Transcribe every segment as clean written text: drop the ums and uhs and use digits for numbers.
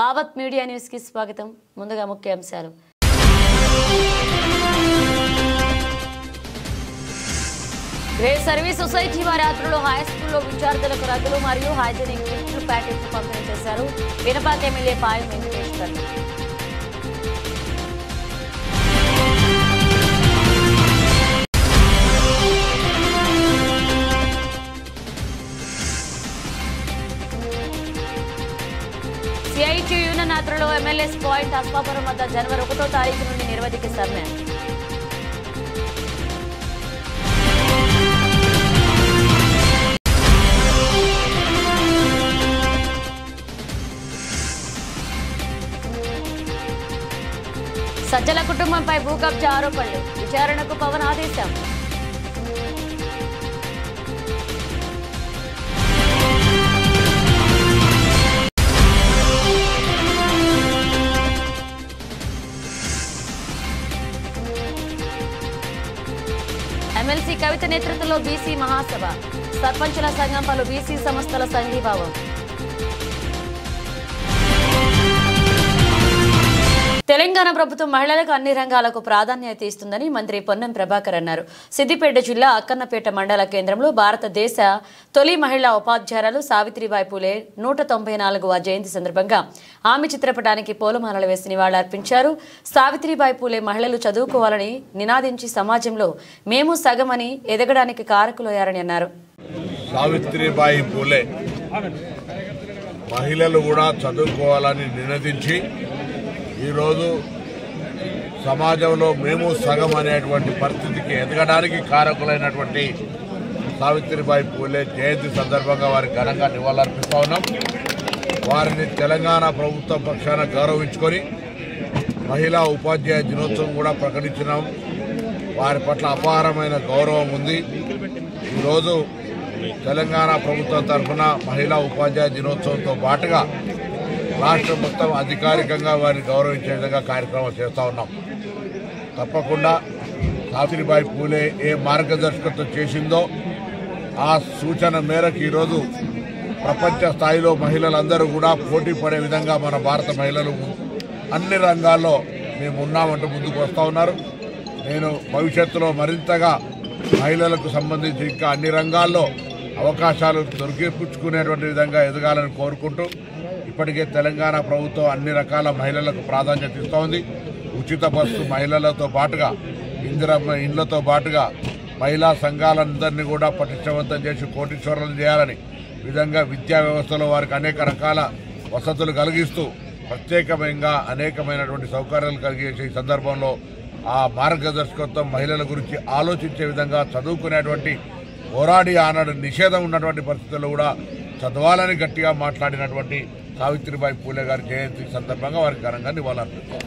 Bhavat media news కి స్వాగతం. ముందుగా ముఖ్యాంశాలు. గ్రేట్ సర్వీస్ సొసైటీ వారి ఆధ్వర్యంలో హై స్కూల్లో విద్యార్థులకు రగ్గులు మరియు హైజీనిక్ కిట్లు ప్యాకెట్లు పంపిణీ చేశారు. Vinapaka MLA Payam Venkateshwar. CIT union ఆధ్వర్యంలో ఎమ్మెల్యేస్ పాయింట్ అస్పాపురం వద్ద జనవరి 1వ తారీఖు నుండి నిరవధిక సమ్మె. సజ్జల కుటుంబంపై భూ కబ్జా ఆరోపణలు, విచారణకు పవన్ ఆదేశం. ఎమ్మెల్సీ కవిత నేతృత్వంలో బీసీ మహాసభ, సర్పంచుల సంఘం పలు బీసీ సంస్థల సంఘీభావం. తెలంగాణ ప్రభుత్వం మహిళలకు అన్ని రంగాలకు ప్రాధాన్యత ఇస్తుందని మంత్రి పొన్నం ప్రభాకర్ అన్నారు. సిద్దిపేట జిల్లా అక్కన్నపేట మండల కేంద్రంలో భారతదేశ తొలి మహిళా ఉపాధ్యాయురాలు సావిత్రిబాయి పూలే 194వ జయంతి సందర్భంగా ఆమె చిత్రపటానికి పూలమాలలు వేసి నివాళులర్పించారు. సావిత్రిబాయి పూలే మహిళలు చదువుకోవాలని నినాదించి సమాజంలో మేము సగమని ఎదగడానికి కారకులయ్యారని అన్నారు. సావిత్రిబాయి పూలే మహిళలు కూడా చదువుకోవాలని నినదించి ఈరోజు సమాజంలో మేము సగం అనేటువంటి పరిస్థితికి ఎదగడానికి కారకులైనటువంటి సావిత్రిబాయి పూలే జయంతి సందర్భంగా వారికి ఘనంగా నివాళులర్పిస్తా ఉన్నాం. వారిని తెలంగాణ ప్రభుత్వ పక్షాన గౌరవించుకొని మహిళా ఉపాధ్యాయ దినోత్సవం కూడా ప్రకటించినాం. వారి పట్ల అపారమైన గౌరవం ఉంది. ఈరోజు తెలంగాణ ప్రభుత్వం తరఫున మహిళా ఉపాధ్యాయ దినోత్సవంతో పాటుగా రాష్ట్రం మొత్తం అధికారికంగా వారిని గౌరవించే విధంగా కార్యక్రమాలు చేస్తూ ఉన్నాం. తప్పకుండా సావిత్రిబాయి పూలే ఏ మార్గదర్శకత్వం చేసిందో ఆ సూచన మేరకు ఈరోజు ప్రపంచ స్థాయిలో మహిళలందరూ కూడా పోటీ పడే విధంగా మన భారత మహిళలు అన్ని రంగాల్లో మేము ఉన్నామంటూ ముందుకు వస్తూ ఉన్నారు. నేను భవిష్యత్తులో మరింతగా మహిళలకు సంబంధించి ఇంకా అన్ని రంగాల్లో అవకాశాలు దొరికిపుచ్చుకునేటువంటి విధంగా ఎదగాలని కోరుకుంటూ ఇప్పటికే తెలంగాణ ప్రభుత్వం అన్ని రకాల మహిళలకు ప్రాధాన్యత ఇస్తూ ఉంది. ఉచిత బస్సు మహిళలతో పాటుగా ఇందిరమ్మ ఇండ్లతో పాటుగా మహిళా సంఘాలందరినీ కూడా పటిష్టవంతం చేసి కోటీశ్వరులను చేయాలని విధంగా విద్యా వ్యవస్థలో వారికి అనేక రకాల వసతులు కలిగిస్తూ ప్రత్యేకంగా అనేకమైనటువంటి సౌకర్యాలు కలిగేసే ఈ సందర్భంలో ఆ మార్గదర్శకత్వం మహిళల గురించి ఆలోచించే విధంగా చదువుకునేటువంటి పోరాడి ఆనాడు నిషేధం ఉన్నటువంటి పరిస్థితుల్లో కూడా చదవాలని గట్టిగా మాట్లాడినటువంటి సావిత్రిబాయి పూలే గారి జయంతి సందర్భంగా వారికి ఘనంగా నివాళులర్పిస్తారు.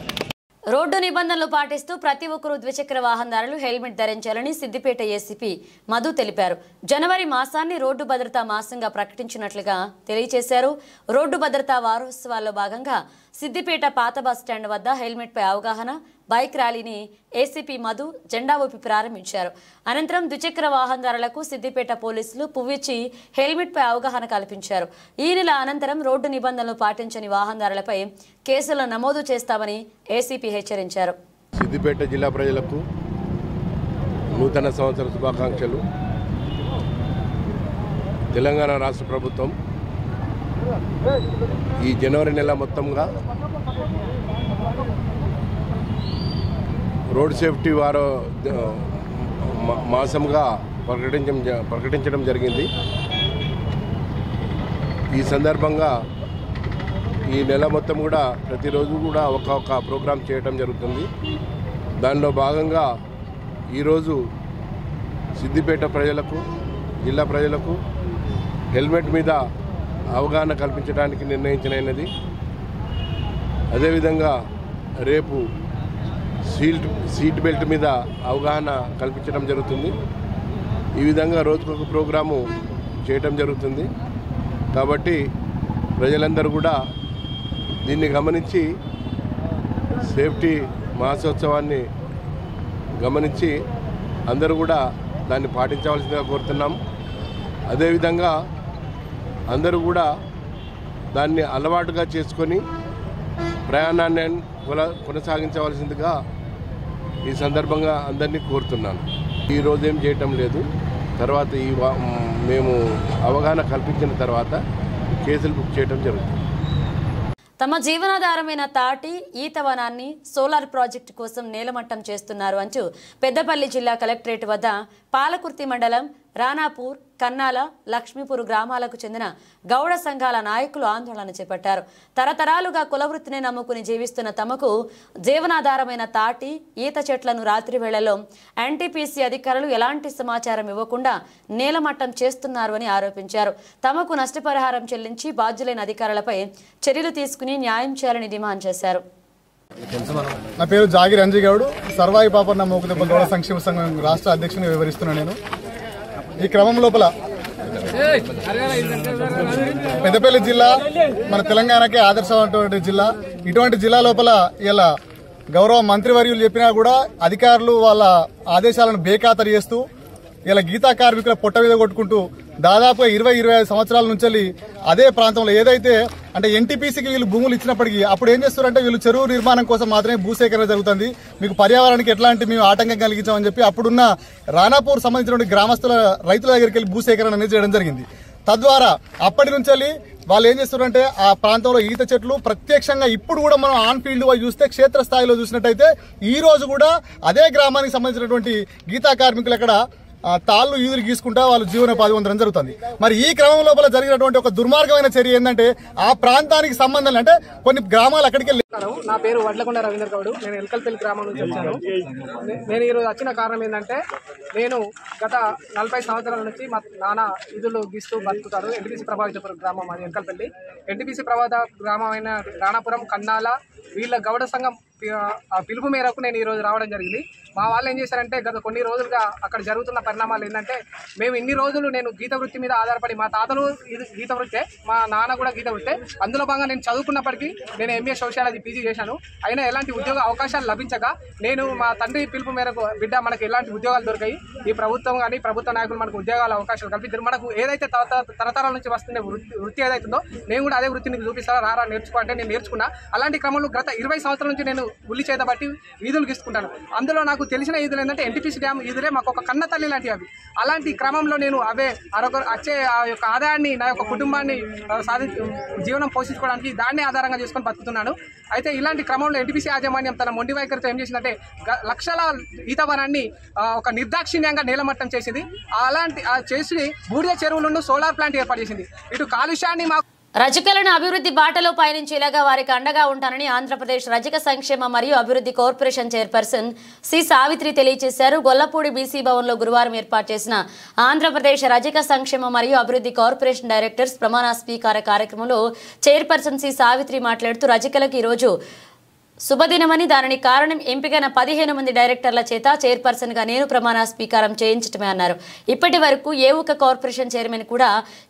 రోడ్డు నిబంధనలు పాటిస్తూ ప్రతి ఒక్కరూ ద్విచక్ర వాహనదారులు హెల్మెట్ ధరించాలని సిద్దిపేట ఏసీపీ మధు తెలిపారు. జనవరి మాసాన్ని రోడ్డు భద్రతా మాసంగా ప్రకటించినట్లుగా తెలియజేశారు. రోడ్డు భద్రతా వారోత్సవాల్లో భాగంగా సిద్దిపేట పాత బస్టాండ్ వద్ద హెల్మెట్ పై అవగాహన బైక్ ర్యాలీని ఏసీపీ మధు జెండా ఊపి ప్రారంభించారు. అనంతరం ద్విచక్ర వాహనదారులకు సిద్దిపేట పోలీసులు పువ్విచ్చి హెల్మెట్ పై అవగాహన కల్పించారు. ఈ నెల అనంతరం రోడ్డు నిబంధనలు పాటించని వాహనదారులపై కేసులు నమోదు చేస్తామని ఏసీపీ హెచ్చరించారు. సిద్దిపేట జిల్లా ప్రజలకు నూతన సంవత్సర శుభాకాంక్షలు. తెలంగాణ రాష్ట్ర ప్రభుత్వం ఈ జనవరి నెల మొత్తంగా రోడ్ సేఫ్టీ మాసంగా ప్రకటించడం జరిగింది. ఈ సందర్భంగా ఈ నెల మొత్తం కూడా ప్రతిరోజు కూడా ఒక ప్రోగ్రాం చేయడం జరుగుతుంది. దానిలో భాగంగా ఈరోజు సిద్దిపేట ప్రజలకు జిల్లా ప్రజలకు హెల్మెట్ మీద అవగాహన కల్పించడానికి నిర్ణయించినది. అదేవిధంగా రేపు సీట్ బెల్ట్ మీద అవగాహన కల్పించడం జరుగుతుంది. ఈ విధంగా రోజుకొక ప్రోగ్రాము చేయటం జరుగుతుంది. కాబట్టి ప్రజలందరూ కూడా దీన్ని గమనించి సేఫ్టీ మాసోత్సవాన్ని గమనించి అందరూ కూడా దాన్ని పాటించవలసిందిగా కోరుతున్నాం. అదేవిధంగా అందరూ కూడా దాన్ని అలవాటుగా చేసుకొని ప్రయాణాన్ని కొనసాగించవలసిందిగా ఈ సందర్భంగా అందరినీ కోరుతున్నాను. ఈరోజు ఏం చేయటం లేదు, తర్వాత మేము అవగాహన కల్పించిన తర్వాత కేసులు బుక్ చేయడం జరుగుతుంది. తమ జీవనాధారమైన తాటి ఈతవనాన్ని సోలార్ ప్రాజెక్టు కోసం నేలమట్టం చేస్తున్నారు అంటూ పెద్దపల్లి జిల్లా కలెక్టరేట్ వద్ద పాలకుర్తి మండలం రానాపూర్, కన్నాల, లక్ష్మీపూర్ గ్రామాలకు చెందిన గౌడ సంఘాల నాయకులు ఆందోళన చేపట్టారు. తరతరాలుగా కులవృత్తిని నమ్ముకుని జీవిస్తున్న తమకు జీవనాధారమైన తాటి ఈత చెట్లను రాత్రి వేళల్లో ఎన్టీపీసీ అధికారులు ఎలాంటి సమాచారం ఇవ్వకుండా నేలమట్టం చేస్తున్నారు అని ఆరోపించారు. తమకు నష్టపరిహారం చెల్లించి బాధ్యులైన అధికారులపై చర్యలు తీసుకుని న్యాయం చేయాలని డిమాండ్ చేశారు. నా పేరు జాగిర్ అంజీ గౌడ్, సర్వాయి పాపన్న మోకుదెబ్బ గౌడ సంక్షేమ సంఘం రాష్ట్ర అధ్యక్షుని వివరిస్తున్నాను. నేను ఈ క్రమం లోపల పెద్దపల్లి జిల్లా మన తెలంగాణకే ఆదర్శమైనటువంటి జిల్లా. ఇటువంటి జిల్లా లోపల ఇలా గౌరవ మంత్రివర్యులు చెప్పినా కూడా అధికారులు వాళ్ళ ఆదేశాలను బేఖాతరు చేస్తూ ఇలా గీతా కార్మికుల పొట్ట మీద కొట్టుకుంటూ దాదాపుగా 20-25 సంవత్సరాల నుంచి అదే ప్రాంతంలో ఏదైతే అంటే ఎన్టీపీసీకి వీళ్ళు భూములు ఇచ్చినప్పటికీ అప్పుడు ఏం చేస్తారంటే వీళ్ళు చెరువు నిర్మాణం కోసం మాత్రమే భూసేకరణ జరుగుతుంది, మీకు పర్యావరణానికి ఎట్లాంటి మేము ఆటంకం కలిగించామని చెప్పి అప్పుడున్న రానాపూర్ సంబంధించిన గ్రామస్తుల రైతుల దగ్గరికి వెళ్ళి భూసేకరణ అనేది చేయడం జరిగింది. తద్వారా అప్పటి నుంచి వాళ్ళు ఏం చేస్తున్నారంటే ఆ ప్రాంతంలో ఈత చెట్లు ప్రత్యక్షంగా ఇప్పుడు కూడా మనం ఆన్ ఫీల్డ్ చూస్తే క్షేత్రస్థాయిలో చూసినట్టయితే ఈ రోజు కూడా అదే గ్రామానికి సంబంధించినటువంటి గీతా కార్మికులు అక్కడ తాళ్ళు ఈదులు గీసుకుంటా వాళ్ళు జీవనోపాధి పొందడం జరుగుతుంది. మరి ఈ క్రమం లోపల జరిగినటువంటి ఒక దుర్మార్గమైన చర్య ఏంటంటే ఆ ప్రాంతానికి సంబంధం అంటే కొన్ని గ్రామాలు అక్కడికి. నా పేరు వడ్లకొండ రవీంద్ర గౌడ్, నేను ఎల్కల్పల్లి గ్రామం నుంచి వచ్చాను. నేను ఈరోజు వచ్చిన కారణం ఏంటంటే నేను గత 40 సంవత్సరాల నుంచి మా నాన్న ఈదులు గీస్తూ బతుకుతారు. ఎన్టీపీసీ ప్రభావిత గ్రామం అది ఎల్కల్పల్లి. ఎన్టీపీసీ ప్రభావిత గ్రామం అయిన రాణాపురం, కన్నాల వీళ్ళ గౌడ సంఘం పిలుపు మేరకు నేను ఈరోజు రావడం జరిగింది. మా వాళ్ళు ఏం చేశారంటే గత కొన్ని రోజులుగా అక్కడ జరుగుతున్న పరిణామాలు ఏంటంటే మేము ఇన్ని రోజులు నేను గీత వృత్తి మీద ఆధారపడి మా తాతలు గీత వృత్తే, మా నాన్న కూడా గీత వృత్తే, అందులో భాగంగా నేను చదువుకున్నప్పటికీ నేను ఎంఏ సోషియాలజీ పీజీ చేశాను. అయినా ఎలాంటి ఉద్యోగ అవకాశాలు లభించక నేను మా తండ్రి పిలుపు మేరకు బిడ్డ మనకు ఎలాంటి ఉద్యోగాలు దొరికాయి, ఈ ప్రభుత్వం కానీ ప్రభుత్వ నాయకులు మనకు ఉద్యోగాల అవకాశాలు కల్పించారు. మనకు ఏదైతే తరతరాల నుంచి వస్తుండే వృత్తి ఏదైతుందో నేను కూడా అదే వృత్తిని చూపిస్తారా రారా నేర్చుకో అంటే నేను నేర్చుకున్నా. అలాంటి క్రమంలో గత 20 సంవత్సరాల నుంచి నేను ఉల్లి చేత బట్టి ఈదులు గీసుకుంటాను. అందులో నాకు తెలిసిన ఈదులు ఏంటంటే ఎన్టీపీసీ డ్యామ్ ఈదులే మాకు ఒక కన్న తల్లి లాంటివి అవి. అలాంటి క్రమంలో నేను అవే వచ్చే ఆ యొక్క ఆదాయాన్ని నా యొక్క కుటుంబాన్ని జీవనం పోషించుకోవడానికి దాన్ని ఆధారంగా చేసుకొని బతుకుతున్నాను. అయితే ఇలాంటి క్రమంలో ఎన్టీపీసీ యాజమాన్యం తన మొండి వైఖరితో ఏం చేసిందంటే లక్షల ఈతవనాన్ని ఒక నిర్దాక్షిణ్యంగా నేలమట్టం చేసింది. అలాంటి చేసి బూడిద చెరువులను సోలార్ ప్లాంట్ ఏర్పాటు చేసింది. ఇటు కాలుష్యాన్ని మాకు రజకులను అభివృద్ధి బాటలో పయనించేలాగా వారికి అండగా ఉంటానని ఆంధ్రప్రదేశ్ రజక సంక్షేమ మరియు అభివృద్ధి కార్పొరేషన్ చైర్పర్సన్ సి సావిత్రి తెలియజేశారు. గొల్లపూడి బీసీ భవన్లో గురువారం ఏర్పాటు చేసిన ఆంధ్రప్రదేశ్ రజక సంక్షేమ మరియు అభివృద్ధి కార్పొరేషన్ డైరెక్టర్స్ ప్రమాణ స్వీకార కార్యక్రమంలో చైర్పర్సన్ సి సావిత్రి మాట్లాడుతూ రజకులకు ఈరోజు శుభదినమని, దానికి కారణం ఎంపికైన 15 మంది డైరెక్టర్ల చేత చైర్పర్సన్గా నేను ప్రమాణ స్వీకారం చేయించటమే అన్నారు. ఇప్పటి వరకు ఏ ఒక్క కార్పొరేషన్ చైర్మన్ కూడా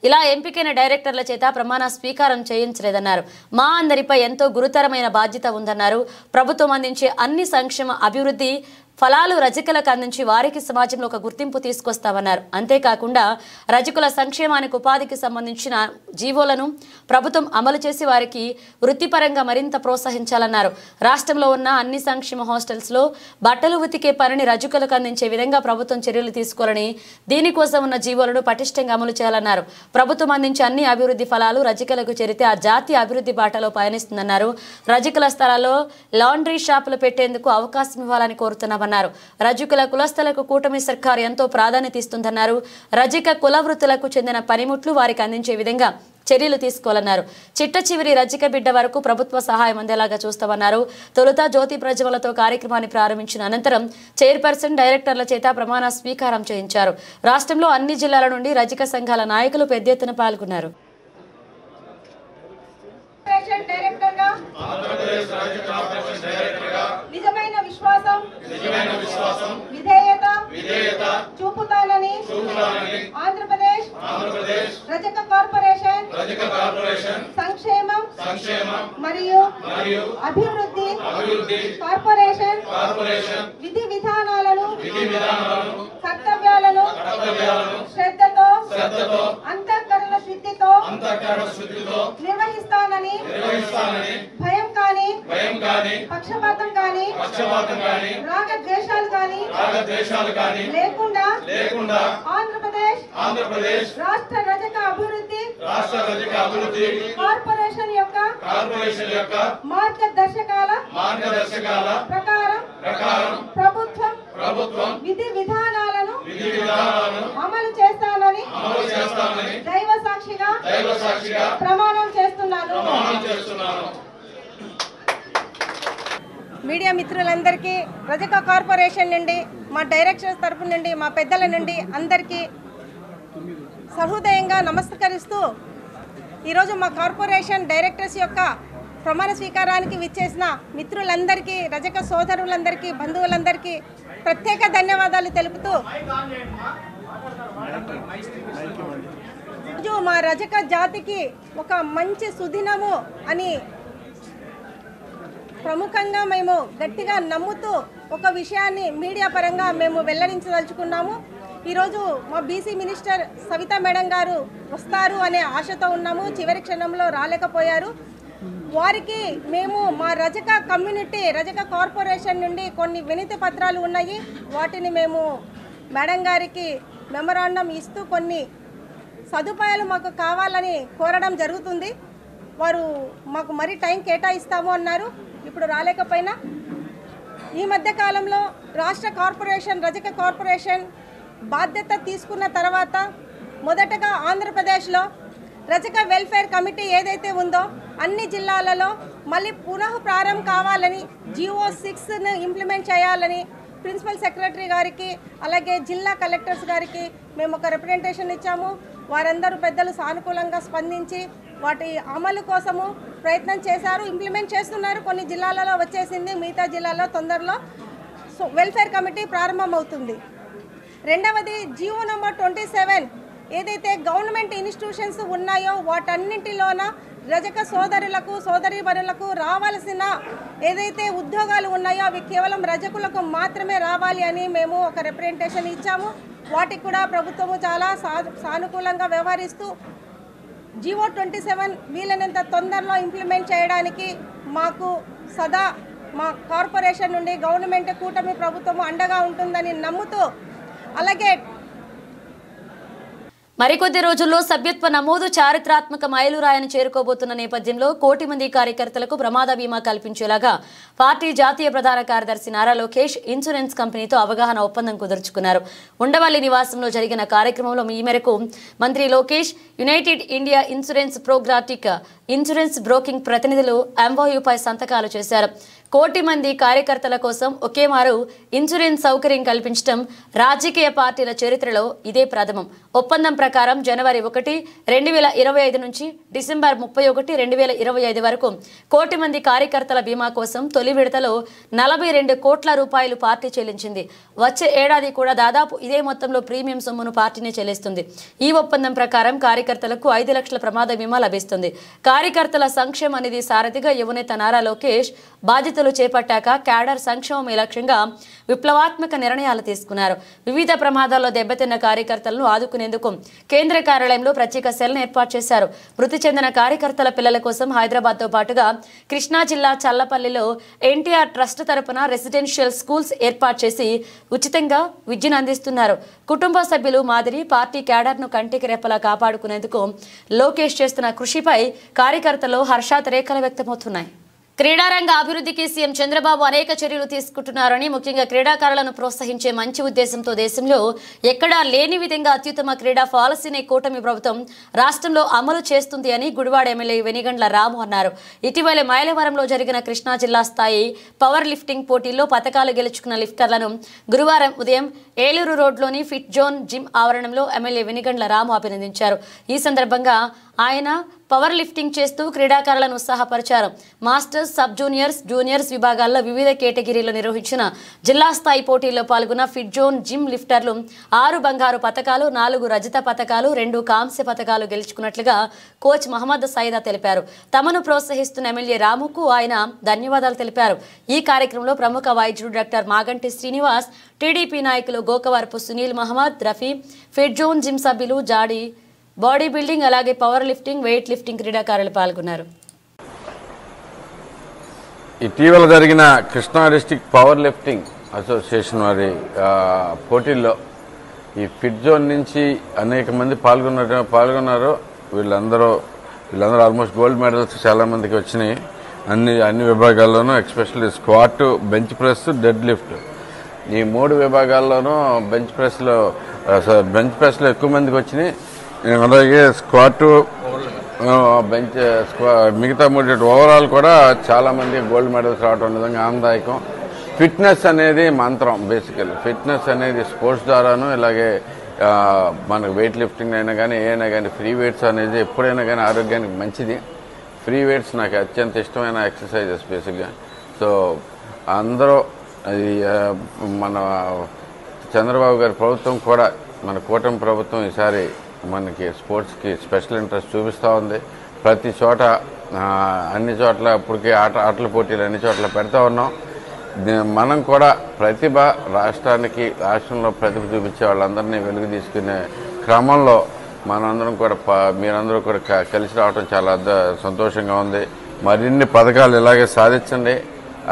ఇలా ఎంపికైన డైరెక్టర్ల చేత ప్రమాణ స్వీకారం చేయించలేదన్నారు. మా అందరిపై ఎంతో గురుతరమైన బాధ్యత ఉందన్నారు. ప్రభుత్వం అందించే అన్ని సంక్షేమ అభివృద్ధి ఫలాలు రజకులకు అందించి వారికి సమాజంలో ఒక గుర్తింపు తీసుకొస్తామన్నారు. అంతేకాకుండా రజకుల సంక్షేమానికి ఉపాధికి సంబంధించిన జీవోలను ప్రభుత్వం అమలు చేసి వారికి వృత్తిపరంగా మరింత ప్రోత్సహించాలన్నారు. రాష్ట్రంలో ఉన్న అన్ని సంక్షేమ హాస్టల్స్లో బట్టలు ఉతికే పనిని రజకులకు అందించే విధంగా ప్రభుత్వం చర్యలు తీసుకోవాలని, దీనికోసం ఉన్న జీవోలను పటిష్టంగా అమలు చేయాలన్నారు. ప్రభుత్వం అందించే అన్ని అభివృద్ధి ఫలాలు రజకులకు చేరితే ఆ జాతి అభివృద్ధి బాటలో పయనిస్తుందన్నారు. రజకుల స్థలాల్లో లాండ్రీ షాపులు పెట్టేందుకు అవకాశం ఇవ్వాలని కోరుతున్నామన్నారు. రజకుల కులస్తులకు కూటమి సర్కారు ఎంతో ప్రాధాన్యత ఇస్తుందన్నారు. రజక కుల వృత్తులకు చెందిన పనిముట్లు వారికి అందించే విధంగా చర్యలు తీసుకోవాలన్నారు. చిట్ట చివరి రజక బిడ్డ వరకు ప్రభుత్వ సహాయం అందేలాగా చూస్తామన్నారు. తొలుత జ్యోతి ప్రజ్వలతో కార్యక్రమాన్ని ప్రారంభించిన అనంతరం చైర్పర్సన్ డైరెక్టర్ల చేత ప్రమాణ స్వీకారం చేయించారు. రాష్ట్రంలో అన్ని జిల్లాల నుండి రజక సంఘాల నాయకులు పెద్ద ఎత్తున పాల్గొన్నారు. నిజమైన విశ్వాసం విధేయత చూపుతానని ఆంధ్రప్రదేశ్ రజక కార్పొరేషన్ సంక్షేమం మరియు అభివృద్ధి కార్పొరేషన్ విధి విధానాలను కర్తవ్యాలను శ్రద్ధతో అంతఃకరణ శుద్ధితో నిర్వహిస్తానని భయం కానీ పక్షపాతం కానీ రాగద్వేషాలు కానీ లేకుండా ఆంధ్రప్రదేశ్ రాష్ట్ర రజక అభివృద్ధి కార్పొరేషన్ యొక్క మార్గదర్శకాల ప్రకారం ప్రభుత్వం విధి విధానాలను అమలు చేస్తానని దైవ సాక్షిగా ప్రమాణం చేస్తున్నాను. మీడియా మిత్రులందరికీ రజక కార్పొరేషన్ నుండి మా డైరెక్టర్స్ తరపు నుండి మా పెద్దల నుండి అందరికీ సహృదయంగా నమస్కరిస్తూ ఈరోజు మా కార్పొరేషన్ డైరెక్టర్స్ యొక్క ప్రమాణ స్వీకారానికి విచ్చేసిన మిత్రులందరికీ రజక సోదరులందరికీ బంధువులందరికీ ప్రత్యేక ధన్యవాదాలు తెలుపుతూ మా రజక జాతికి ఒక మంచి సుదినము అని ప్రముఖంగా మేము గట్టిగా నమ్ముతూ ఒక విషయాన్ని మీడియా పరంగా మేము వెల్లడించదలుచుకున్నాము. ఈరోజు మా బీసీ మినిస్టర్ సవితా మేడం గారు వస్తారు అనే ఆశతో ఉన్నాము. చివరి క్షణంలో రాలేకపోయారు. వారికి మేము మా రజక కమ్యూనిటీ రజక కార్పొరేషన్ నుండి కొన్ని వినతి పత్రాలు ఉన్నాయి. వాటిని మేము మేడం గారికి మెమరాండం ఇస్తూ కొన్ని సదుపాయాలు మాకు కావాలని కోరడం జరుగుతుంది. వారు మాకు మరీ టైం కేటాయిస్తాము అన్నారు. ఇప్పుడు రాలేకపోయినా ఈ మధ్య కాలంలో రాష్ట్ర కార్పొరేషన్ రజక కార్పొరేషన్ బాధ్యత తీసుకున్న తర్వాత మొదటగా ఆంధ్రప్రదేశ్లో రజక వెల్ఫేర్ కమిటీ ఏదైతే ఉందో అన్ని జిల్లాలలో మళ్ళీ పునః ప్రారంభం కావాలని GO 6ను ఇంప్లిమెంట్ చేయాలని ప్రిన్సిపల్ సెక్రటరీ గారికి అలాగే జిల్లా కలెక్టర్స్ గారికి మేము ఒక రిప్రజెంటేషన్ ఇచ్చాము. వారందరూ పెద్దలు సానుకూలంగా స్పందించి వాటి అమలు కోసము ప్రయత్నం చేశారు. ఇంప్లిమెంట్ చేస్తున్నారు. కొన్ని జిల్లాలలో వచ్చేసింది. మిగతా జిల్లాలో తొందరలో వెల్ఫేర్ కమిటీ ప్రారంభమవుతుంది. రెండవది GO నంబర్ 27 ఏదైతే గవర్నమెంట్ ఇన్స్టిట్యూషన్స్ ఉన్నాయో వాటన్నింటిలోన రజక సోదరులకు సోదరీమణులకు రావాల్సిన ఏదైతే ఉద్యోగాలు ఉన్నాయో అవి కేవలం రజకులకు మాత్రమే రావాలి అని మేము ఒక రిప్రజెంటేషన్ ఇచ్చాము. వాటికి కూడా ప్రభుత్వము చాలా సానుకూలంగా వ్యవహరిస్తూ GO 27 వీలైనంత తొందరలో ఇంప్లిమెంట్ చేయడానికి మాకు సదా మా కార్పొరేషన్ నుండి గవర్నమెంట్ కూటమి ప్రభుత్వము అండగా ఉంటుందని నమ్ముతూ అలాగే మరికొద్ది రోజుల్లో సభ్యత్వ నమోదు చారిత్రాత్మక మైలురాయిని చేరుకోబోతున్న నేపథ్యంలో 1 కోటి మంది కార్యకర్తలకు ప్రమాద బీమా కల్పించేలాగా పార్టీ జాతీయ ప్రధాన కార్యదర్శి నారా లోకేష్ ఇన్సూరెన్స్ కంపెనీతో అవగాహన ఒప్పందం కుదుర్చుకున్నారు. ఉండవల్లి నివాసంలో జరిగిన కార్యక్రమంలో ఈ మేరకు మంత్రి లోకేష్ యునైటెడ్ ఇండియా ఇన్సూరెన్స్ ప్రోగ్రాటిక్ ఇన్సూరెన్స్ బ్రోకింగ్ ప్రతినిధులు MOUపై సంతకాలు చేశారు. 1 కోటి మంది కార్యకర్తల కోసం ఒకేమారు ఇన్సూరెన్స్ సౌకర్యం కల్పించడం రాజకీయ పార్టీల చరిత్రలో ఇదే ప్రథమం. ఒప్పందం ప్రకారం జనవరి 1, 2025 నుంచి డిసెంబర్ 31, 2025 వరకు 1 కోటి మంది కార్యకర్తల బీమా కోసం తొలి విడతలో 42 కోట్ల రూపాయలు పార్టీ చెల్లించింది. వచ్చే ఏడాది కూడా దాదాపు ఇదే మొత్తంలో ప్రీమియం సొమ్మును పార్టీనే చెల్లిస్తుంది. ఈ ఒప్పందం ప్రకారం కార్యకర్తలకు 5 లక్షల ప్రమాద బీమా లభిస్తుంది. కార్యకర్తల సంక్షేమం అనేది సారథిగా యువనేత నారా లోకేష్ బాధ్యతలు చేపట్టాక క్యాడర్ సంక్షేమమే లక్ష్యంగా విప్లవాత్మక నిర్ణయాలు తీసుకున్నారు. వివిధ ప్రమాదాల్లో దెబ్బతిన్న కార్యకర్తలను ఆదుకునేందుకు కేంద్ర కార్యాలయంలో ప్రత్యేక సెల్ను ఏర్పాటు చేశారు. మృతి చెందిన కార్యకర్తల పిల్లల కోసం హైదరాబాద్తో పాటుగా కృష్ణా జిల్లా చల్లపల్లిలో NTR ట్రస్ట్ తరపున రెసిడెన్షియల్ స్కూల్స్ ఏర్పాటు చేసి ఉచితంగా విద్యను అందిస్తున్నారు. కుటుంబ సభ్యులు మాదిరి పార్టీ క్యాడర్ను కంటికి రెప్పలా కాపాడుకునేందుకు లోకేష్ చేస్తున్న కృషిపై కార్యకర్తలు హర్షాతిరేకాలు వ్యక్తమవుతున్నాయి. క్రీడారంగ అభివృద్ధికి సీఎం చంద్రబాబు అనేక చర్యలు తీసుకుంటున్నారని, ముఖ్యంగా క్రీడాకారులను ప్రోత్సహించే మంచి ఉద్దేశంతో దేశంలో ఎక్కడా లేని విధంగా అత్యుత్తమ క్రీడా పాలసీని కూటమి ప్రభుత్వం రాష్ట్రంలో అమలు చేస్తుంది అని గుడివాడ ఎమ్మెల్యే వెనిగండ్ల రాము అన్నారు. ఇటీవల మైలవరంలో జరిగిన కృష్ణా జిల్లా స్థాయి పవర్ లిఫ్టింగ్ పోటీల్లో పతకాలు గెలుచుకున్న లిఫ్టర్లను గురువారం ఉదయం ఏలూరు రోడ్లోని ఫిట్ జోన్ జిమ్ ఆవరణంలో ఎమ్మెల్యే వెనిగండ్ల రాము అభినందించారు. ఈ సందర్భంగా ఆయన పవర్ లిఫ్టింగ్ చేస్తూ క్రీడాకారులను ఉత్సాహపరిచారు. మాస్టర్స్, సబ్ జూనియర్స్, జూనియర్స్ విభాగాల్లో వివిధ కేటగిరీలో నిర్వహించిన జిల్లా స్థాయి పోటీల్లో పాల్గొన్న ఫిట్ జోన్ జిమ్ లిఫ్టర్లు 6 బంగారు పతకాలు, 4 రజత పతకాలు, 2 కాంస్య పతకాలు గెలుచుకున్నట్లుగా కోచ్ మహమ్మద్ సైదా తెలిపారు. తమను ప్రోత్సహిస్తున్న ఎమ్మెల్యే రాముకు ఆయన ధన్యవాదాలు తెలిపారు. ఈ కార్యక్రమంలో ప్రముఖ వైద్యుడు డాక్టర్ మాగంటి శ్రీనివాస్, టీడీపీ నాయకులు Gokavarapu Sunil Mohammed, Rafi, fit zone gym సభ్యులు, జాడీ బాడీ బిల్డింగ్ అలాగే పవర్ లిఫ్టింగ్, వెయిట్ లిఫ్టింగ్ క్రీడాకారులు పాల్గొన్నారు. ఇటీవల జరిగిన Krishna district power lifting association వారి పోటీల్లో ఈ ఫిట్ జోన్ నుంచి అనేక మంది పాల్గొన్నారు. వీళ్ళందరూ ఆల్మోస్ట్ గోల్డ్ మెడల్స్ చాలా మందికి వచ్చినాయి అన్ని విభాగాల్లోనూ. Especially squat, bench press, deadlift ఈ 3 విభాగాల్లోనూ బెంచ్ ప్రెస్లో ఎక్కువ మందికి వచ్చినాయి. అలాగే స్క్వాట్, మిగతా 3 ఓవరాల్ కూడా చాలా మంది గోల్డ్ మెడల్స్ రావడం నిజంగా ఆనందదాయకం. ఫిట్నెస్ అనేది మంత్రం. బేసికల్లీ ఫిట్నెస్ అనేది స్పోర్ట్స్ ద్వారాను, ఇలాగే మనకు వెయిట్ లిఫ్టింగ్ అయినా కానీ ఏదైనా కానీ ఫ్రీ వెయిట్స్ అనేది ఎప్పుడైనా కానీ ఆరోగ్యానికి మంచిది. ఫ్రీ వెయిట్స్ నాకు అత్యంత ఇష్టమైన ఎక్సర్సైజెస్ బేసిక్గా. సో అందరూ అది మన చంద్రబాబు గారి ప్రభుత్వం కూడా, మన కూటమి ప్రభుత్వం ఈసారి మనకి స్పోర్ట్స్కి స్పెషల్ ఇంట్రెస్ట్ చూపిస్తూ ఉంది. ప్రతి చోట అన్ని చోట్ల ఇప్పటికీ ఆటల పోటీలు అన్ని చోట్ల పెడతా ఉన్నాం. మనం కూడా రాష్ట్రంలో ప్రతిభ చూపించే వాళ్ళందరినీ వెలుగు తీసుకునే క్రమంలో మనందరం కూడా మీరందరూ కూడా కలిసి రావడం చాలా సంతోషంగా ఉంది. మరిన్ని పథకాలు ఇలాగే సాధించండి.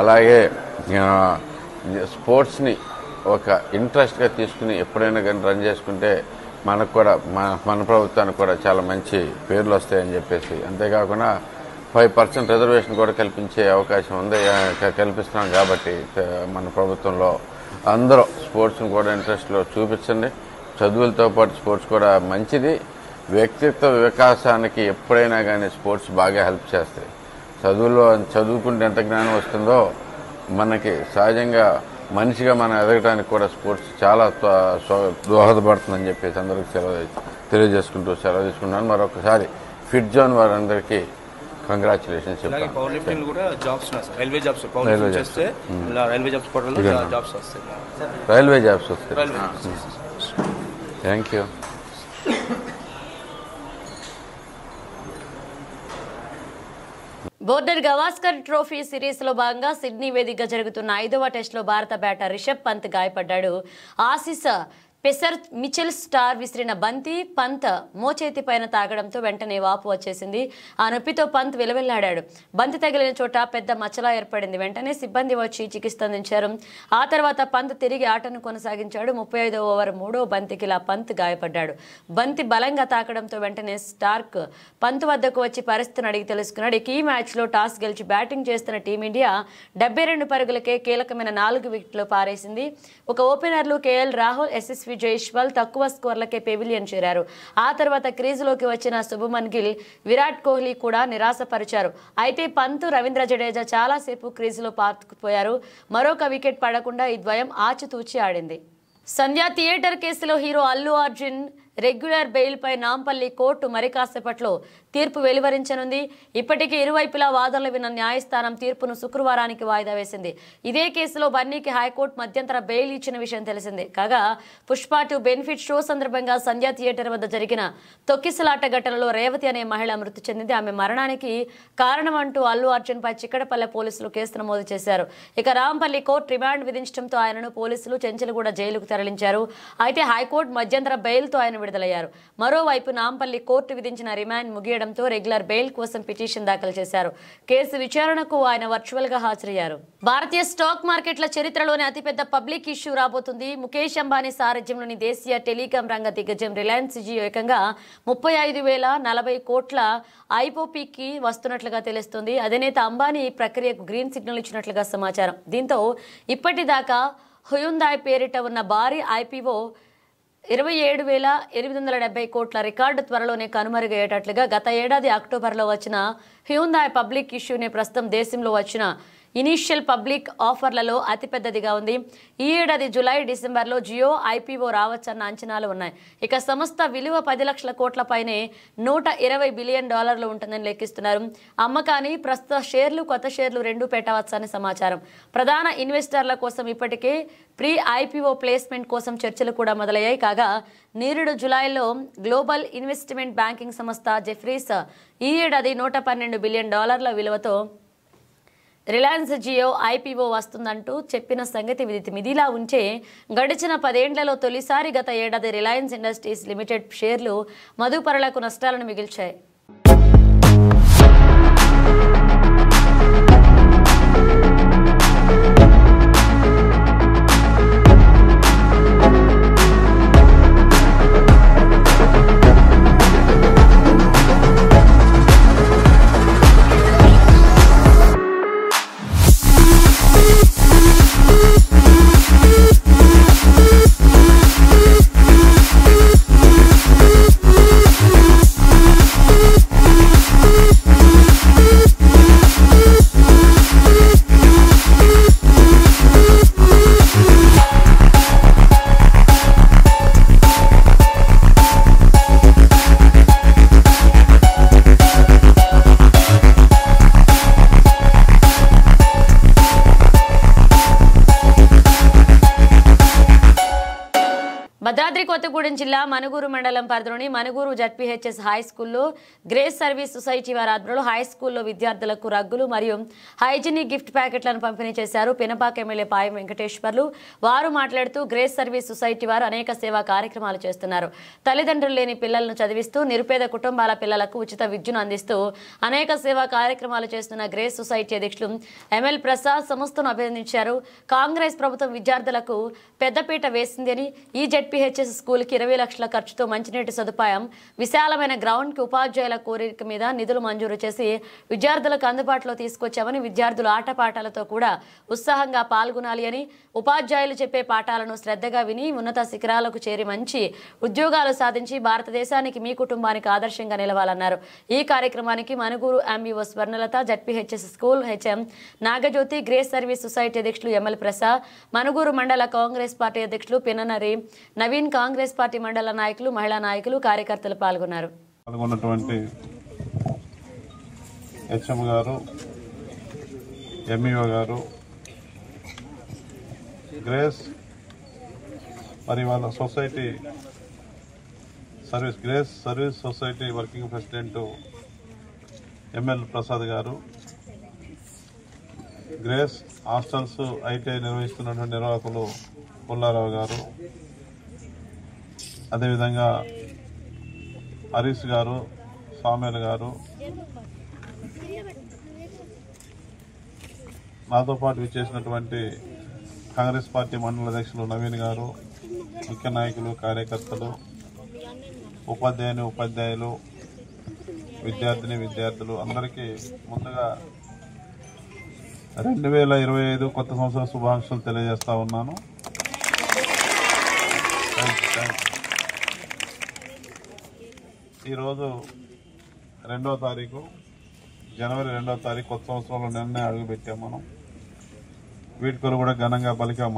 అలాగే స్పోర్ట్స్ని ఒక ఇంట్రెస్ట్గా తీసుకుని ఎప్పుడైనా కానీ రన్ చేసుకుంటే మనకు కూడా మన ప్రభుత్వానికి కూడా చాలా మంచి పేర్లు వస్తాయని చెప్పేసి, అంతేకాకుండా 5% రిజర్వేషన్ కూడా కల్పించే అవకాశం ఉంది, కల్పిస్తున్నాం. కాబట్టి మన ప్రభుత్వంలో అందరూ స్పోర్ట్స్ని కూడా ఇంట్రెస్ట్లో చూపించండి. చదువులతో పాటు స్పోర్ట్స్ కూడా మంచిది. వ్యక్తిత్వ వికాసానికి ఎప్పుడైనా కానీ స్పోర్ట్స్ బాగా హెల్ప్ చేస్తాయి. చదువుకుంటే ఎంత జ్ఞానం వస్తుందో మనకి సహజంగా మనిషిగా మనం ఎదగడానికి కూడా స్పోర్ట్స్ చాలా దోహదపడుతుందని చెప్పేసి అందరికీ సెలవు తీసుకుంటున్నాను. మరొకసారి ఫిట్ జోన్ వారందరికీ కంగ్రాచులేషన్స్ చెప్తాను. రైల్వే జాబ్స్ వస్తాయి. Thank you. Border Gavaskar trophy సిరీస్లో భాగంగా సిడ్నీ వేదికగా జరుగుతున్న 5వ టెస్టులో భారత బ్యాటర్ రిషబ్ పంత్ గాయపడ్డాడు. ఆసీస్ పెసర్ మిచెల్ స్టార్ విసిరిన బంతి పంత్ మోచేతి పైన తాగడంతో వెంటనే వాపు వచ్చేసింది. ఆ నొప్పితో పంత్ విలవిల్లాడాడు. బంతి తగిలిన చోట పెద్ద మచ్చలా ఏర్పడింది. వెంటనే సిబ్బంది వచ్చి చికిత్స అందించారు. ఆ తర్వాత పంత్ తిరిగి ఆటను కొనసాగించాడు. 35వ ఓవర్ 3వ బంతికి ఇలా పంత్ గాయపడ్డాడు. బంతి బలంగా తాకడంతో వెంటనే స్టార్క్ పంత్ వద్దకు వచ్చి పరిస్థితిని అడిగి తెలుసుకున్నాడు. ఈ మ్యాచ్లో టాస్ గెలిచి బ్యాటింగ్ చేస్తున్న టీమిండియా 72 పరుగులకే కీలకమైన 4 వికెట్లు పారేసింది. ఒక ఓపెనర్లు కేఎల్ రాహుల్, ఎస్ఎస్వి జైస్వాల్ తక్కువ స్కోర్లకే పెవిలియన్ చేరారు. ఆ తర్వాత క్రీజులోకి వచ్చిన శుభమన్ గిల్, విరాట్ కోహ్లీ కూడా నిరాశపరిచారు. అయితే పంత్, రవీంద్ర జడేజా చాలాసేపు క్రీజులో పాతుకుపోయారు. మరొక వికెట్ పడకుండా ఈ ద్వయం ఆచితూచి ఆడింది. సంధ్య థియేటర్ కేసులో హీరో అల్లు అర్జున్ రెగ్యులర్ బెయిల్పై నాంపల్లి కోర్టు మరి కాసేపట్లో తీర్పు వెలువరించనుంది. ఇప్పటికే ఇరువైపులా వాదనలు విన్న న్యాయస్థానం తీర్పును శుక్రవారానికి వాయిదా వేసింది. ఇదే కేసులో బన్నీకి హైకోర్టు మధ్యంతర బెయిల్ ఇచ్చిన విషయం తెలిసిందే. కాగా పుష్ప 2 బెనిఫిట్ షో సందర్భంగా సంధ్య థియేటర్ వద్ద జరిగిన తొక్కిసలాట ఘటనలో రేవతి అనే మహిళ మృతి చెందింది. ఆమె మరణానికి కారణం అంటూ అల్లు అర్జున్ పై చిక్కడపల్లె పోలీసులు కేసు నమోదు చేశారు. ఇక రాంపల్లి కోర్టు రిమాండ్ విధించడంతో ఆయనను పోలీసులు చెంచల్గూడ జైలుకు తరలించారు. అయితే హైకోర్టు మధ్యంతర బెయిల్తో ఆయన విడుదలయ్యారు. మరోవైపు నాంపల్లి కోర్టు విధించిన రిమాండ్ ముగియడంతో రెగ్యులర్ బెయిల్ కోసం పిటిషన్ దాఖలు చేశారు. కేసు విచారణకు ఆయన వర్చువల్ గా హాజరయ్యారు. భారతీయ స్టాక్ మార్కెట్ల చరిత్రలోనే అతిపెద్ద పబ్లిక్ ఇష్యూ రాబోతుంది. ముఖేష్ అంబానీ సారథ్యంలోని దేశీయ టెలికాం రంగ దిగ్గజం రిలయన్స్ జియో ఏకంగా 35,040 కోట్ల ఐపోపీకి వస్తున్నట్లుగా తెలుస్తుంది. అధినేత అంబానీ ఈ ప్రక్రియకు గ్రీన్ సిగ్నల్ ఇచ్చినట్లుగా సమాచారం. దీంతో ఇప్పటిదాకా హ్యుందాయ్ పేరిట ఉన్న భారీ ఐపీఓ 27,870 కోట్ల రికార్డు త్వరలోనే కనుమరుగయ్యేటట్లుగా గత ఏడాది అక్టోబర్లో వచ్చిన హ్యుందాయ్ పబ్లిక్ ఇష్యూనే ప్రస్తుతం దేశంలో వచ్చిన ఇనీషియల్ పబ్లిక్ ఆఫర్లలో అతిపెద్దదిగా ఉంది. ఈ ఏడాది జూలై, డిసెంబర్లో జియో ఐపీఓ రావచ్చన్న అంచనాలు ఉన్నాయి. ఇక సంస్థ విలువ 10 లక్షల కోట్ల పైనే $120 బిలియన్ ఉంటుందని లెక్కిస్తున్నారు. అమ్మకాన్ని ప్రస్తుత షేర్లు, కొత్త షేర్లు రెండూ పెట్టవచ్చని సమాచారం. ప్రధాన ఇన్వెస్టర్ల కోసం ఇప్పటికే ప్రీ ఐపీఓ ప్లేస్మెంట్ కోసం చర్చలు కూడా మొదలయ్యాయి. కాగా నిరుడు జూలైలో గ్లోబల్ ఇన్వెస్ట్మెంట్ బ్యాంకింగ్ సంస్థ జెఫ్రీస్ ఈ ఏడాది $112 బిలియన్ విలువతో రిలయన్స్ జియో ఐపీఓ వస్తుందంటూ చెప్పిన సంగతి ఇదిలా ఉంటే గడిచిన 10 ఏళ్లలో తొలిసారి గత ఏడాది రిలయన్స్ ఇండస్ట్రీస్ లిమిటెడ్ షేర్లు మదుపరులకు నష్టాలను మిగిల్చాయి. కొత్తగూడెం జిల్లా మనుగూరు మండలం పరిధిలోని మనుగూరు జడ్పీహెచ్ఎస్ హై స్కూల్లో గ్రేస్ సర్వీస్ సొసైటీ వారి ఆధ్వర్యంలో హై స్కూల్లో విద్యార్థులకు రగ్గులు మరియు హైజీనిక్ గిఫ్ట్ ప్యాకెట్లను పంపిణీ చేశారు. పినపాక ఎమ్మెల్యే పాయం వెంకటేశ్వర్లు వారు మాట్లాడుతూ గ్రేస్ సర్వీస్ సొసైటీ వారు అనేక సేవా కార్యక్రమాలు చేస్తున్నారు. తల్లిదండ్రులు లేని పిల్లలను చదివిస్తూ నిరుపేద కుటుంబాల పిల్లలకు ఉచిత విద్యను అందిస్తూ అనేక సేవా కార్యక్రమాలు చేస్తున్న గ్రేస్ సొసైటీ అధ్యక్షులు ఎంఎల్ ప్రసాద్ సంస్థను అభినందించారు. కాంగ్రెస్ ప్రభుత్వం విద్యార్థులకు పెద్దపీట వేసిందని ఈ జడ్పీహెచ్ఎస్ స్కూల్కి 20 లక్షల ఖర్చుతో మంచినీటి సదుపాయం, విశాలమైన గ్రౌండ్కి ఉపాధ్యాయుల కోరిక మీద నిధులు మంజూరు చేసి విద్యార్థులకు అందుబాటులో తీసుకొచ్చామని, విద్యార్థులు ఆటపాటలతో కూడా ఉత్సాహంగా పాల్గొనాలి అని, ఉపాధ్యాయులు చెప్పే పాఠాలను శ్రద్ధగా విని ఉన్నత శిఖరాలకు చేరి మంచి ఉద్యోగాలు సాధించి భారతదేశానికి మీ కుటుంబానికి ఆదర్శంగా నిలవాలన్నారు. ఈ కార్యక్రమానికి Manuguru MEO Swarnalatha, ZPHS school HM Nagajyothi, grace service society అధ్యక్షులు ఎంఎల్ ప్రసాద్, మనుగూరు మండల కాంగ్రెస్ పార్టీ అధ్యక్షులు పిననరి నవీన్, కాంగ్రెస్ పార్టీ మండల నాయకులు, మహిళా నాయకులు, కార్యకర్తలు పాల్గొన్నారు. పాల్గొన్నటువంటి హెచ్ఎం గారు, ఎంఈఓ గారు, గ్రేస్ మరి వాళ్ళ society grace service society working president ML Prasad గారు, గ్రేస్ హాస్టల్స్ ఐటీఐ నిర్వహిస్తున్నటువంటి నిర్వాహకులు పుల్లారావు గారు, అదేవిధంగా హరీష్ గారు, సామేల్ గారు, నాతో పాటు విచ్చేసినటువంటి కాంగ్రెస్ పార్టీ మండల అధ్యక్షులు నవీన్ గారు, ముఖ్య నాయకులు, కార్యకర్తలు, ఉపాధ్యాయులు, విద్యార్థులు అందరికీ ముందుగా 2025 కొత్త సంవత్సర శుభాకాంక్షలు తెలియజేస్తా ఉన్నాను. ఈరోజు జనవరి 2వ తారీఖు కొత్త సంవత్సరంలో నిన్నే అడుగుపెట్టాం. మనం వీడ్కోలు కూడా ఘనంగా పలికాం.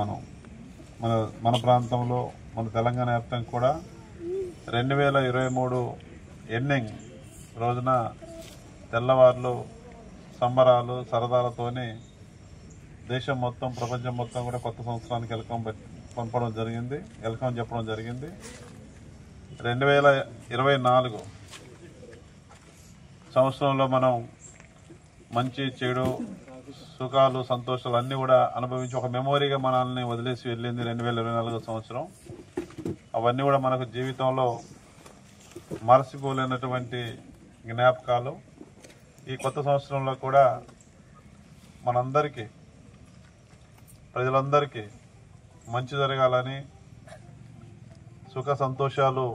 మన ప్రాంతంలో, మన తెలంగాణ వ్యాప్తంగా కూడా 2023 ఎండింగ్ రోజున తెల్లవారులు సంబరాలు సరదాలతోని దేశం మొత్తం, ప్రపంచం మొత్తం కూడా కొత్త సంవత్సరానికి వెల్కమ్ చెప్పడం జరిగింది. 2024 సంవత్సరంలో మనం మంచి చెడు సుఖాలు సంతోషాలు అన్నీ కూడా అనుభవించి ఒక మెమొరీగా మనల్ని వదిలేసి వెళ్ళింది 2024 సంవత్సరం. అవన్నీ కూడా మనకు జీవితంలో మరచిపోలేనటువంటి జ్ఞాపకాలు. ఈ కొత్త సంవత్సరంలో కూడా మనందరికీ, ప్రజలందరికీ మంచి జరగాలని, సుఖ సంతోషాలు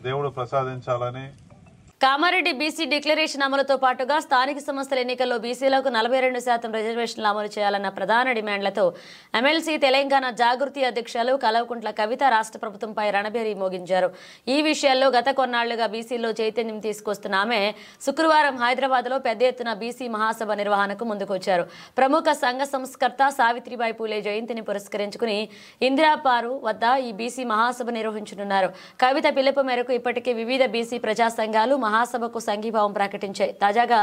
దేవుడు ప్రసాదించాలని. కామారెడ్డి బీసీ డిక్లరేషన్ అమలుతో పాటుగా స్థానిక సంస్థల ఎన్నికల్లో బీసీలకు 42% రిజర్వేషన్లు అమలు చేయాలన్న ప్రధాన డిమాండ్లతో ఎమ్మెల్సీ తెలంగాణ జాగృతి అధ్యక్షులు కల్వకుంట్ల కవిత రాష్ట్ర ప్రభుత్వంపై రణబేరీ మోగించారు. ఈ విషయాల్లో గత కొన్నాళ్లుగా బీసీలో చైతన్యం తీసుకొస్తున్న ఆమె శుక్రవారం హైదరాబాద్లో పెద్ద ఎత్తున బీసీ మహాసభ నిర్వహణకు ముందుకొచ్చారు. ప్రముఖ సంఘ సంస్కర్త సావిత్రిబాయి పూలే జయంతిని పురస్కరించుకుని ఇందిరాపారు వద్ద ఈ బీసీ మహాసభ నిర్వహించనున్నారు. కవిత పిలుపు మేరకు ఇప్పటికే వివిధ బీసీ ప్రజా సంఘాలు మహాసభకు సంఘీభావం ప్రకటించాయి. తాజాగా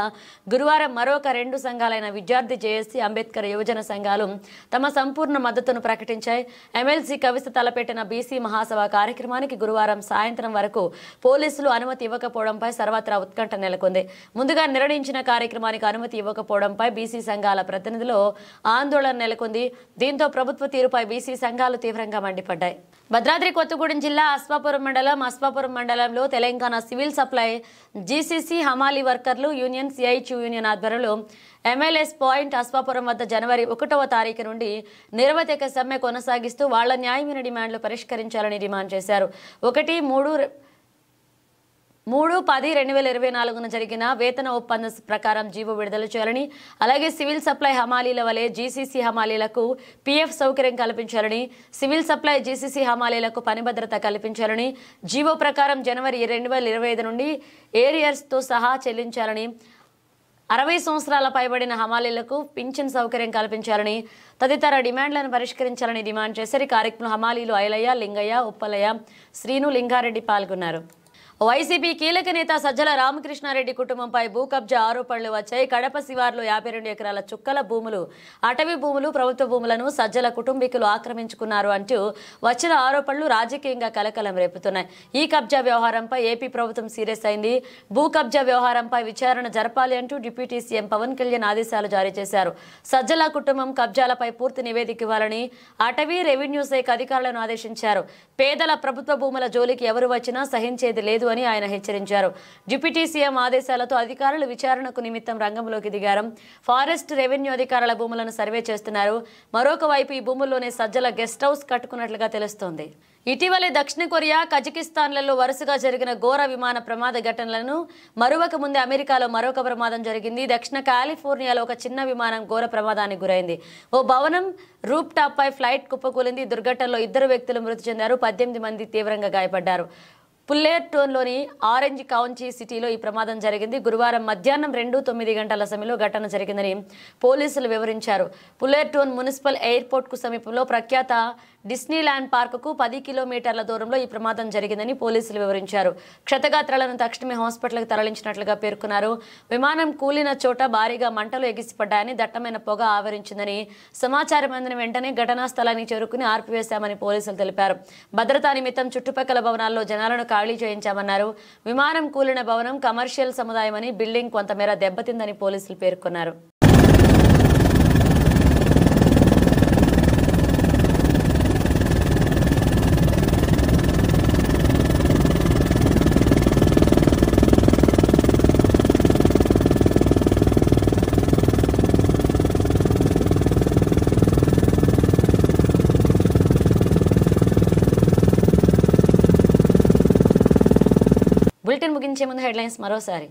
గురువారం మరొక 2 సంఘాలైన విద్యార్థి జేఏసీ, అంబేద్కర్ యువజన సంఘాలు తమ సంపూర్ణ మద్దతును ప్రకటించాయి. ఎమ్మెల్సీ కవిత తలపెట్టిన బీసీ మహాసభ కార్యక్రమానికి గురువారం సాయంత్రం వరకు పోలీసులు అనుమతి ఇవ్వకపోవడంపై సర్వత్రా ఉత్కంఠ నెలకొంది. ముందుగా నిర్ణయించిన కార్యక్రమానికి అనుమతి ఇవ్వకపోవడంపై బీసీ సంఘాల ప్రతినిధులు ఆందోళన నెలకొంది. దీంతో ప్రభుత్వ తీరుపై బీసీ సంఘాలు తీవ్రంగా మండిపడ్డాయి. భద్రాద్రి కొత్తగూడెం జిల్లా అస్పాపురం మండలంలో తెలంగాణ సివిల్ సప్లై జీసీసీ హమాలీ వర్కర్లు యూనియన్ సిఐటియు యూనియన్ ఆధ్వర్యంలో ఎంఎల్ఎస్ పాయింట్ అస్పాపురం వద్ద జనవరి 1వ తారీఖు నుండి నిరవధిక సమ్మె కొనసాగిస్తూ వాళ్ల న్యాయమైన డిమాండ్లు పరిష్కరించాలని డిమాండ్ చేశారు. 3/10/2024 జరిగిన వేతన ఒప్పందం ప్రకారం జీవో విడుదల చేయాలని, అలాగే సివిల్ సప్లై హమాలీల వలె జీసీసీ హమాలీలకు పీఎఫ్ సౌకర్యం కల్పించాలని, సివిల్ సప్లై జీసీసీ హమాలీలకు పని భద్రత కల్పించాలని, జీవో ప్రకారం జనవరి 2025 నుండి ఏరియర్స్తో సహా చెల్లించాలని, 60 సంవత్సరాల పైబడిన హమాలీలకు పింఛన్ సౌకర్యం కల్పించాలని తదితర డిమాండ్లను పరిష్కరించాలని డిమాండ్ చేశారు. కార్యక్రమంలో హమాలీలు ఐలయ్య, లింగయ్య, ఉప్పలయ్య, శ్రీను, లింగారెడ్డి పాల్గొన్నారు. వైసీపీ కీలక నేత సజ్జల రామకృష్ణారెడ్డి కుటుంబంపై భూ కబ్జా ఆరోపణలు వచ్చాయి. కడప శివార్లో 52 ఎకరాల చుక్కల భూములు, అటవీ భూములు, ప్రభుత్వ భూములను సజ్జల కుటుంబీకులు ఆక్రమించుకున్నారు అంటూ వచ్చిన ఆరోపణలు రాజకీయంగా కలకలం రేపుతున్నాయి. ఈ కబ్జా వ్యవహారంపై ఏపీ ప్రభుత్వం సీరియస్ అయింది. భూ కబ్జా వ్యవహారంపై విచారణ జరపాలి అంటూ డిప్యూటీ సీఎం పవన్ కళ్యాణ్ ఆదేశాలు జారీ చేశారు. సజ్జల కుటుంబం కబ్జాలపై పూర్తి నివేదిక ఇవ్వాలని అటవీ రెవెన్యూ శాఖ అధికారులను ఆదేశించారు. పేదల ప్రభుత్వ భూముల జోలికి ఎవరు వచ్చినా సహించేది లేదు అని ఆయన హెచ్చరించారు. డిప్యూటీ సీఎం ఆదేశాలతో అధికారులు విచారణకు నిమిత్తం రంగంలోకి దిగారు. ఫారెస్ట్ రెవెన్యూ అధికారుల భూములను సర్వే చేస్తున్నారు. మరొక వైపు ఈ భూముల్లోనే సజ్జల గెస్ట్ హౌస్ కట్టుకున్నట్లుగా తెలుస్తోంది. ఇటీవలే దక్షిణ కొరియా, కజకిస్తాన్లలో వరుసగా జరిగిన ఘోర విమాన ప్రమాద ఘటనలను మరువక ముందే అమెరికాలో మరొక ప్రమాదం జరిగింది. దక్షిణ కాలిఫోర్నియాలో ఒక చిన్న విమానం ఘోర ప్రమాదానికి గురైంది. ఓ భవనం రూప్ టాప్ పై ఫ్లైట్ కుప్పకూలింది. దుర్ఘటనలో 2 వ్యక్తులు మృతి చెందారు. 18 మంది తీవ్రంగా గాయపడ్డారు. పుల్లెర్టోన్లోని ఆరెంజ్ కౌంటీ సిటీలో ఈ ప్రమాదం జరిగింది. గురువారం మధ్యాహ్నం 2:09 గంటల సమయంలో ఘటన జరిగిందని పోలీసులు వివరించారు. పుల్లెర్టోన్ మున్సిపల్ ఎయిర్పోర్ట్కు సమీపంలో ప్రఖ్యాత డిస్నీల్యాండ్ పార్కుకు 10 కిలోమీటర్ల దూరంలో ఈ ప్రమాదం జరిగిందని పోలీసులు వివరించారు. క్షతగాత్రాలను తక్షణమే హాస్పిటల్కి తరలించినట్లుగా పేర్కొన్నారు. విమానం కూలిన చోట భారీగా మంటలు ఎగిసిపడ్డాయని, దట్టమైన పొగ ఆవరించిందని సమాచారం అందిన వెంటనే ఘటనా స్థలానికి చేరుకుని ఆర్పివేశామని పోలీసులు తెలిపారు. భద్రతా నిమిత్తం చుట్టుపక్కల భవనాల్లో జనాలను ఖాళీ చేయించామన్నారు. విమానం కూలిన భవనం కమర్షియల్ సముదాయమని, బిల్డింగ్ కొంతమేర దెబ్బతిందని పోలీసులు పేర్కొన్నారు. బులెటిన్ ముగించే ముందు హెడ్లైన్స్ మరోసారి.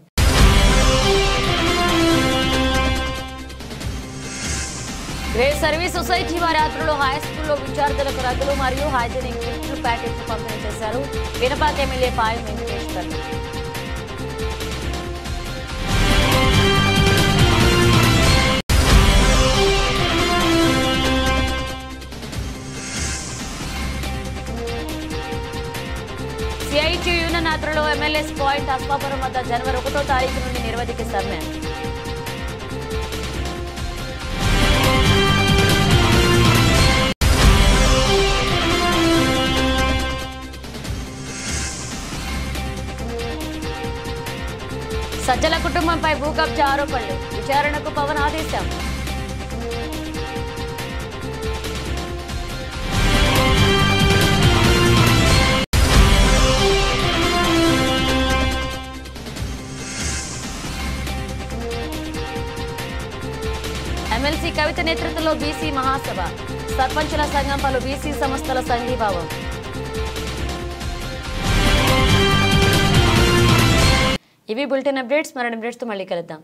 గ్రేట్ సర్వీస్ సొసైటీ వారి ఆధ్వర్యంలో హై స్కూల్లో విద్యార్థులకు రగ్గులు మరియు హైజీనిక్ గిఫ్ట్లు ప్యాకెట్లు పంపిణీ చేశారు. Vinapaka MLA Payam Venkateshwar. CIT union ఆధ్వర్యంలో ఎమ్మెల్యేస్ పాయింట్ అస్పాపురం వద్ద జనవరి 1వ తారీఖు నుండి నిరవధిక సమ్మె. సజ్జల కుటుంబంపై భూ కబ్జా ఆరోపణలు, విచారణకు పవన్ ఆదేశం. ఎమ్మెల్సీ కవిత నేతృత్వంలో బీసీ మహాసభ, సర్పంచుల సంఘం పలు బీసీ సంస్థల సంఘీభావం. ఇవి బులెటిన్ అప్డేట్స్. మరిన్ని అప్డేట్స్తో మళ్ళీ కలుద్దాం.